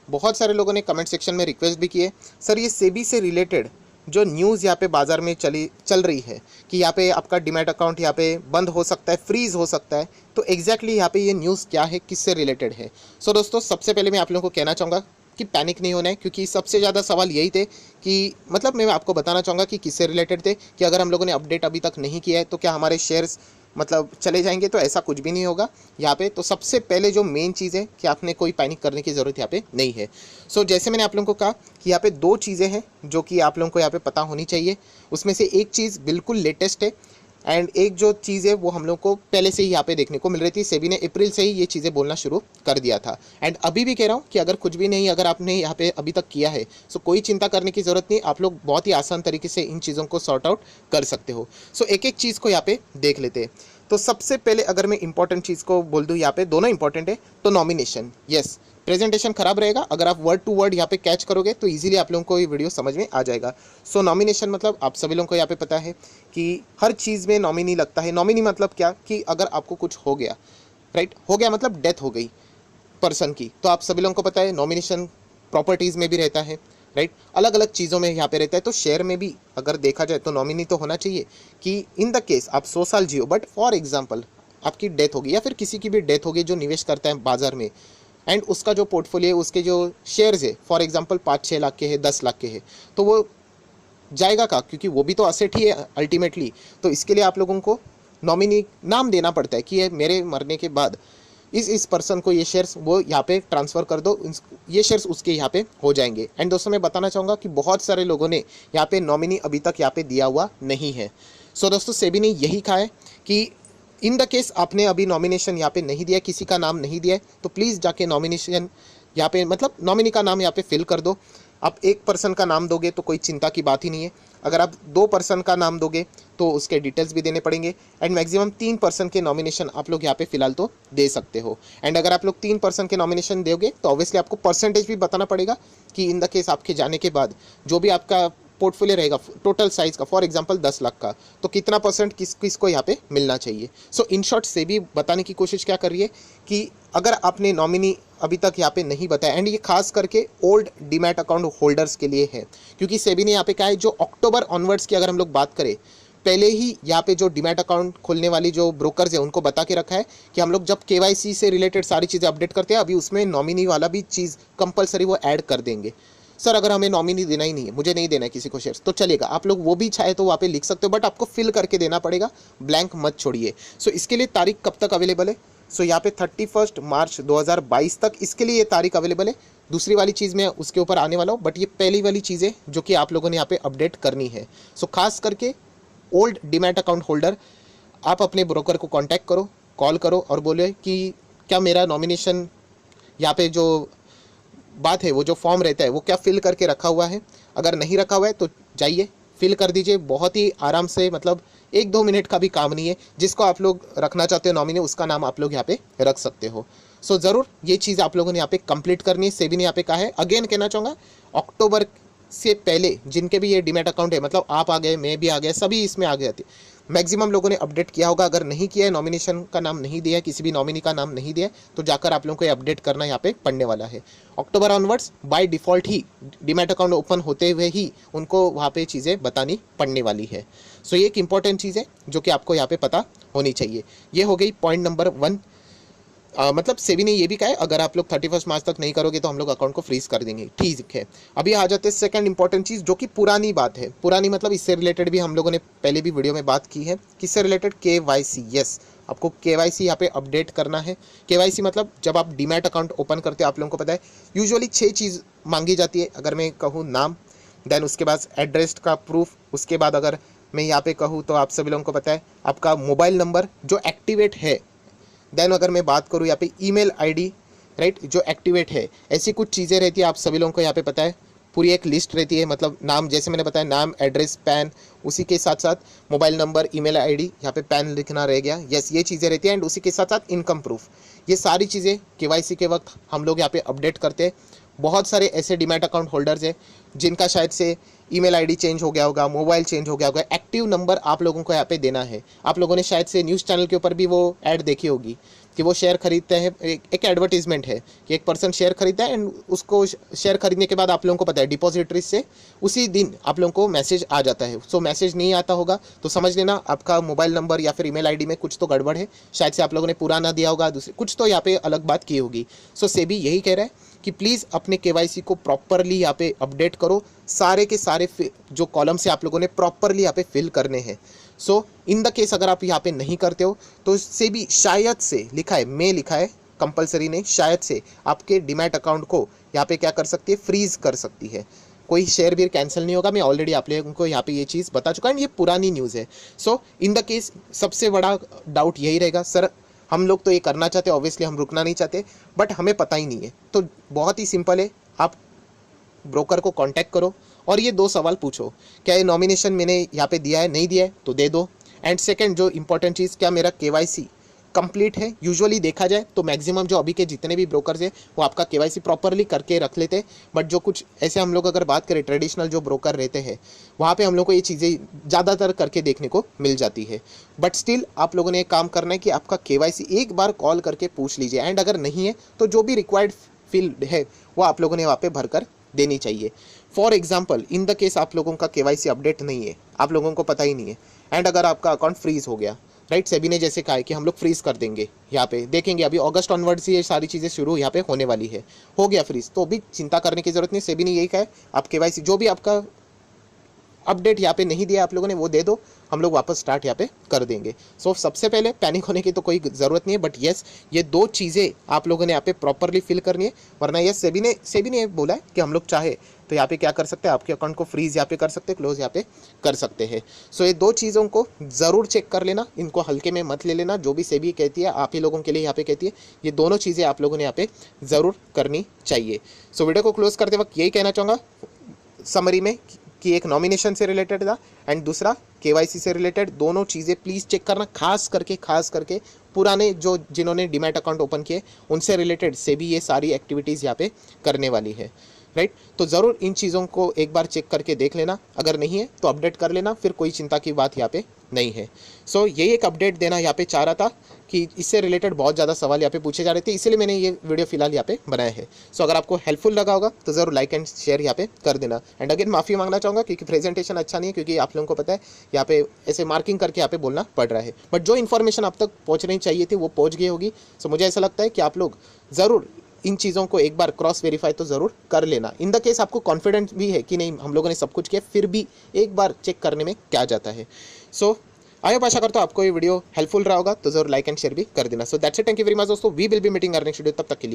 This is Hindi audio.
बहुत सारे लोगों ने कमेंट सेक्शन में रिक्वेस्ट भी की है, सर ये सेबी से रिलेटेड जो न्यूज़ यहाँ पे बाज़ार में चल रही है कि यहाँ पे आपका डीमैट अकाउंट यहाँ पे बंद हो सकता है, फ्रीज़ हो सकता है, तो एग्जैक्टली यहाँ पे ये न्यूज़ क्या है, किससे रिलेटेड है। सो दोस्तों, सबसे पहले मैं आप लोगों को कहना चाहूँगा कि पैनिक नहीं होना है, क्योंकि सबसे ज़्यादा सवाल यही थे कि मतलब मैं आपको बताना चाहूँगा कि किससे रिलेटेड थे, कि अगर हम लोगों ने अपडेट अभी तक नहीं किया है तो क्या हमारे शेयर्स मतलब चले जाएंगे। तो ऐसा कुछ भी नहीं होगा यहाँ पे। तो सबसे पहले जो मेन चीज़ है कि आपने कोई पैनिक करने की ज़रूरत यहाँ पे नहीं है। सो जैसे मैंने आप लोगों को कहा कि यहाँ पे दो चीज़ें हैं जो कि आप लोगों को यहाँ पे पता होनी चाहिए। उसमें से एक चीज़ बिल्कुल लेटेस्ट है एंड एक जो चीज़ है वो हम लोग को पहले से ही यहाँ पे देखने को मिल रही थी। सेबी ने अप्रैल से ही ये चीज़ें बोलना शुरू कर दिया था एंड अभी भी कह रहा हूँ कि अगर कुछ भी नहीं, अगर आपने यहाँ पे अभी तक किया है सो कोई चिंता करने की ज़रूरत नहीं। आप लोग बहुत ही आसान तरीके से इन चीज़ों को सॉर्ट आउट कर सकते हो। सो एक एक चीज़ को यहाँ पे देख लेते हैं। तो सबसे पहले अगर मैं इंपॉर्टेंट चीज़ को बोल दूँ, यहाँ पे दोनों इंपॉर्टेंट है। तो नॉमिनेशन, यस, प्रेजेंटेशन खराब रहेगा, अगर आप वर्ड टू वर्ड यहाँ पे कैच करोगे तो इजीली आप लोगों को ये वीडियो समझ में आ जाएगा। सो नॉमिनेशन मतलब आप सभी लोगों को यहाँ पे पता है कि हर चीज़ में नॉमिनी लगता है। नॉमिनी मतलब क्या, कि अगर आपको कुछ हो गया, राइट, हो गया मतलब डेथ हो गई पर्सन की, तो आप सभी लोगों को पता है नॉमिनेशन प्रॉपर्टीज़ में भी रहता है, राइट, अलग अलग चीज़ों में यहाँ पे रहता है। तो शेयर में भी अगर देखा जाए तो नॉमिनी तो होना चाहिए कि इन द केस आप 100 साल जियो, बट फॉर एग्जांपल आपकी डेथ होगी या फिर किसी की भी डेथ होगी जो निवेश करता है बाजार में, एंड उसका जो पोर्टफोलियो है, उसके जो शेयर्स है फॉर एग्जांपल 5-6 लाख के हैं, 10 लाख के हैं, तो वो जाएगा का, क्योंकि वो भी तो असेट ही है अल्टीमेटली। तो इसके लिए आप लोगों को नॉमिनी नाम देना पड़ता है कि ये मेरे मरने के बाद इस पर्सन को ये शेयर्स वो यहाँ पे ट्रांसफ़र कर दो, ये शेयर्स उसके यहाँ पे हो जाएंगे। एंड दोस्तों, मैं बताना चाहूँगा कि बहुत सारे लोगों ने यहाँ पे नॉमिनी अभी तक यहाँ पे दिया हुआ नहीं है। सो दोस्तों, सेबी ने यही कहा है कि इन द केस आपने अभी नॉमिनेशन यहाँ पे नहीं दिया, किसी का नाम नहीं दिया है, तो प्लीज़ जाके नॉमिनेशन यहाँ पे मतलब नॉमिनी का नाम यहाँ पे फिल कर दो। आप एक पर्सन का नाम दोगे तो कोई चिंता की बात ही नहीं है। अगर आप 2 पर्सन का नाम दोगे तो उसके डिटेल्स भी देने पड़ेंगे एंड मैक्सिमम 3 पर्सन के नॉमिनेशन आप लोग यहाँ पे फिलहाल तो दे सकते हो। एंड अगर आप लोग 3 पर्सन के नॉमिनेशन दोगे तो ऑब्वियसली आपको परसेंटेज भी बताना पड़ेगा कि इन द केस आपके जाने के बाद जो भी आपका पोर्टफोलियो रहेगा टोटल साइज का, फॉर एग्जांपल 10 लाख का, तो कितना परसेंट किसको यहाँ पे मिलना चाहिए। सो इन शॉर्ट से भी बताने की कोशिश क्या कर रही है कि अगर आपने नॉमिनी अभी तक यहाँ पे नहीं बताया, एंड ये खास करके ओल्ड डीमैट अकाउंट होल्डर्स के लिए है, क्योंकि सेबी ने यहाँ पे कहा है जो अक्टूबर ऑनवर्ड्स की अगर हम लोग बात करें, पहले ही यहाँ पे जो डीमैट अकाउंट खोलने वाली जो ब्रोकर्स है उनको बता के रखा है कि हम लोग जब केवाईसी से रिलेटेड सारी चीज़ें अपडेट करते हैं, अभी उसमें नॉमिनी वाला भी चीज़ कंपलसरी वो ऐड कर देंगे। सर अगर हमें नॉमिनी देना ही नहीं है, मुझे नहीं देना है किसी को शेयर्स, तो चलेगा, आप लोग वो भी चाहे तो वहाँ पे लिख सकते हो, बट आपको फिल करके देना पड़ेगा, ब्लैंक मत छोड़िए। सो इसके लिए तारीख कब तक अवेलेबल है, सो यहाँ पे 31 मार्च 2022 तक इसके लिए ये तारीख अवेलेबल है। दूसरी वाली चीज़ मैं उसके ऊपर आने वाला हूँ, बट ये पहली वाली चीज़ है जो कि आप लोगों ने यहाँ पे अपडेट करनी है। सो खास करके ओल्ड डीमैट अकाउंट होल्डर, आप अपने ब्रोकर को कॉन्टैक्ट करो, कॉल करो और बोले कि क्या मेरा नॉमिनेशन यहाँ पे जो बात है, वो जो फॉर्म रहता है वो क्या फिल करके रखा हुआ है। अगर नहीं रखा हुआ है तो जाइए फिल कर दीजिए, बहुत ही आराम से, मतलब 1-2 मिनट का भी काम नहीं है। जिसको आप लोग रखना चाहते हो नॉमिनी, उसका नाम आप लोग यहाँ पे रख सकते हो। सो ज़रूर ये चीज़ आप लोगों ने यहाँ पे कंप्लीट करनी है। सेबी ने यहाँ पे कहा है, अगेन कहना चाहूँगा, अक्टूबर से पहले जिनके भी ये डीमैट अकाउंट है, मतलब आप आ गए, मैं भी आ गया, सभी इसमें आ गए थे, मैक्सिमम लोगों ने अपडेट किया होगा। अगर नहीं किया है, नॉमिनेशन का नाम नहीं दिया है, किसी भी नॉमिनी का नाम नहीं दिया है, तो जाकर आप लोगों को अपडेट करना यहाँ पे पड़ने वाला है। अक्टूबर ऑनवर्ड्स बाय डिफ़ॉल्ट ही डीमैट अकाउंट ओपन होते हुए ही उनको वहाँ पे चीज़ें बतानी पड़ने वाली है। सो ये एक इंपॉर्टेंट चीज़ है जो कि आपको यहाँ पे पता होनी चाहिए। ये हो गई पॉइंट नंबर 1। मतलब सेबी ने ये भी कहा है, अगर आप लोग 31 मार्च तक नहीं करोगे तो हम लोग अकाउंट को फ्रीज कर देंगे। ठीक है, अभी आ जाते हैं सेकंड इंपॉर्टेंट चीज़, जो कि पुरानी बात है। पुरानी मतलब इससे रिलेटेड भी हम लोगों ने पहले भी वीडियो में बात की है। किससे रिलेटेड? केवाईसी। यस, आपको केवाईसी यहाँ पे अपडेट करना है। केवाईसी मतलब जब आप डीमैट अकाउंट ओपन करते हो, आप लोगों को पता है यूजुअली 6 चीज़ मांगी जाती है। अगर मैं कहूँ नाम, देन उसके बाद एड्रेस का प्रूफ, उसके बाद अगर मैं यहाँ पे कहूँ तो आप सभी लोगों को पता है आपका मोबाइल नंबर जो एक्टिवेट है, देन अगर मैं बात करूँ यहाँ पे ईमेल आईडी, राइट, जो एक्टिवेट है। ऐसी कुछ चीज़ें रहती है, आप सभी लोगों को यहाँ पे पता है, पूरी एक लिस्ट रहती है। मतलब नाम, जैसे मैंने बताया, नाम, एड्रेस, पैन, उसी के साथ साथ मोबाइल नंबर, ईमेल आईडी, यहाँ पे पैन लिखना रह गया, यस, ये चीज़ें रहती हैं। एंड उसी के साथ साथ इनकम प्रूफ, ये सारी चीज़ें केवाईसी के वक्त हम लोग यहाँ पे अपडेट करते हैं। बहुत सारे ऐसे डीमैट अकाउंट होल्डर्स हैं जिनका शायद से ईमेल आईडी चेंज हो गया होगा, मोबाइल चेंज हो गया होगा। एक्टिव नंबर आप लोगों को यहाँ पे देना है। आप लोगों ने शायद से न्यूज़ चैनल के ऊपर भी वो ऐड देखी होगी कि वो शेयर खरीदते हैं, एक एडवर्टीजमेंट है कि एक पर्सन शेयर खरीदता है एंड उसको शेयर खरीदने के बाद आप लोगों को पता है डिपॉजिटरी से उसी दिन आप लोगों को मैसेज आ जाता है। सो मैसेज नहीं आता होगा तो समझ लेना आपका मोबाइल नंबर या फिर ईमेल आईडी में कुछ तो गड़बड़ है, शायद से आप लोगों ने पूरा ना दिया होगा, दूसरी कुछ तो यहाँ पे अलग बात की होगी। सो सेबी यही कह रहा है कि प्लीज़ अपने केवाईसी को प्रॉपरली यहाँ पे अपडेट करो। सारे के सारे जो कॉलम से आप लोगों ने प्रॉपरली यहाँ पे फिल करने हैं। सो इन द केस अगर आप यहाँ पे नहीं करते हो तो इससे भी शायद से लिखा है, मैं लिखा है कंपलसरी नहीं, शायद से आपके डीमैट अकाउंट को यहाँ पे क्या कर सकती है, फ्रीज कर सकती है। कोई शेयर भी कैंसिल नहीं होगा, मैं ऑलरेडी आप लोगों को यहाँ पे ये चीज़ बता चुका हूँ, ये पुरानी न्यूज़ है। सो इन द केस सबसे बड़ा डाउट यही रहेगा, सर हम लोग तो ये करना चाहते हैं, ऑब्वियसली हम रुकना नहीं चाहते, बट हमें पता ही नहीं है। तो बहुत ही सिंपल है, आप ब्रोकर को कांटेक्ट करो और ये 2 सवाल पूछो, क्या ये नॉमिनेशन मैंने यहाँ पे दिया है, नहीं दिया है तो दे दो। एंड सेकंड जो इंपॉर्टेंट चीज़, क्या मेरा केवाईसी कंप्लीट है। यूजुअली देखा जाए तो मैक्सिमम जो अभी के जितने भी ब्रोकर्स हैं वो आपका केवाईसी प्रॉपरली करके रख लेते हैं, बट जो कुछ ऐसे हम लोग अगर बात करें ट्रेडिशनल जो ब्रोकर रहते हैं वहाँ पे हम लोग को ये चीज़ें ज़्यादातर करके देखने को मिल जाती है। बट स्टिल आप लोगों ने एक काम करना है कि आपका केवाईसी एक बार कॉल करके पूछ लीजिए, एंड अगर नहीं है तो जो भी रिक्वायर्ड फील्ड है वो आप लोगों ने वहाँ पे भरकर देनी चाहिए। For example in the case आप लोगों का केवाईसी अपडेट नहीं है, आप लोगों को पता ही नहीं है, एंड अगर आपका अकाउंट फ्रीज हो गया, राइट, सेबी ने जैसे कहा है कि हम लोग फ्रीज कर देंगे, यहाँ पे देखेंगे अभी अगस्त ऑनवर्ड से ये सारी चीज़ें शुरू यहाँ पे होने वाली है, हो गया फ्रीज तो अभी चिंता करने की जरूरत नहीं। सेबी ने यही कहा है आप केवाईसी जो भी आपका अपडेट यहाँ पे नहीं दिया आप लोगों ने वो दे दो, हम लोग वापस स्टार्ट यहाँ पे कर देंगे। सो सबसे पहले पैनिक होने की तो कोई ज़रूरत नहीं है, बट येस ये 2 चीज़ें आप लोगों ने यहाँ पे प्रॉपरली फिल करनी है, वरना यस सेबी ने बोला है कि हम लोग चाहे तो यहाँ पे क्या कर सकते हैं, आपके अकाउंट को फ्रीज यहाँ पे कर सकते हैं, क्लोज यहाँ पे कर सकते हैं। सो ये 2 चीज़ों को ज़रूर चेक कर लेना, इनको हल्के में मत ले लेना। जो भी सेबी कहती है आप ही लोगों के लिए यहाँ पे कहती है, ये दोनों चीज़ें आप लोगों ने यहाँ पे ज़रूर करनी चाहिए। सो वीडियो को क्लोज करते वक्त यही कहना चाहूँगा समरी में कि एक नॉमिनेशन से रिलेटेड था एंड दूसरा केवाईसी से रिलेटेड, दोनों चीज़ें प्लीज़ चेक करना, खास करके पुराने जो जिन्होंने डीमैट अकाउंट ओपन किए उनसे रिलेटेड से भी ये सारी एक्टिविटीज़ यहाँ पे करने वाली है, राइट। तो ज़रूर इन चीज़ों को एक बार चेक करके देख लेना, अगर नहीं है तो अपडेट कर लेना, फिर कोई चिंता की बात यहाँ पे नहीं है। सो यही एक अपडेट देना यहाँ पे चाह रहा था कि इससे रिलेटेड बहुत ज़्यादा सवाल यहाँ पे पूछे जा रहे थे, इसीलिए मैंने ये वीडियो फिलहाल यहाँ पे बनाया है। सो अगर आपको हेल्पफुल लगा होगा तो ज़रूर लाइक एंड शेयर यहाँ पे कर देना। एंड अगेन माफ़ी मांगना चाहूँगा क्योंकि प्रेजेंटेशन अच्छा नहीं है, क्योंकि आप लोगों को पता है यहाँ पे ऐसे मार्किंग करके यहाँ पे बोलना पड़ रहा है, बट जो इन्फॉर्मेशन आप तक पहुँचनी चाहिए थी वो पहुँच गई होगी। सो मुझे ऐसा लगता है कि आप लोग ज़रूर इन चीज़ों को एक बार क्रॉस वेरीफाई तो ज़रूर कर लेना। इन द केस आपको कॉन्फिडेंस भी है कि नहीं हम लोगों ने सब कुछ किया, फिर भी एक बार चेक करने में क्या जाता है। सो आई होप आशा करता हूँ आपको ये वीडियो हेल्पफुल रहा होगा, तो जरूर लाइक एंड शेयर भी कर देना। So that's it, thank you very much दोस्तों, we will be meeting next video, तब तक के लिए।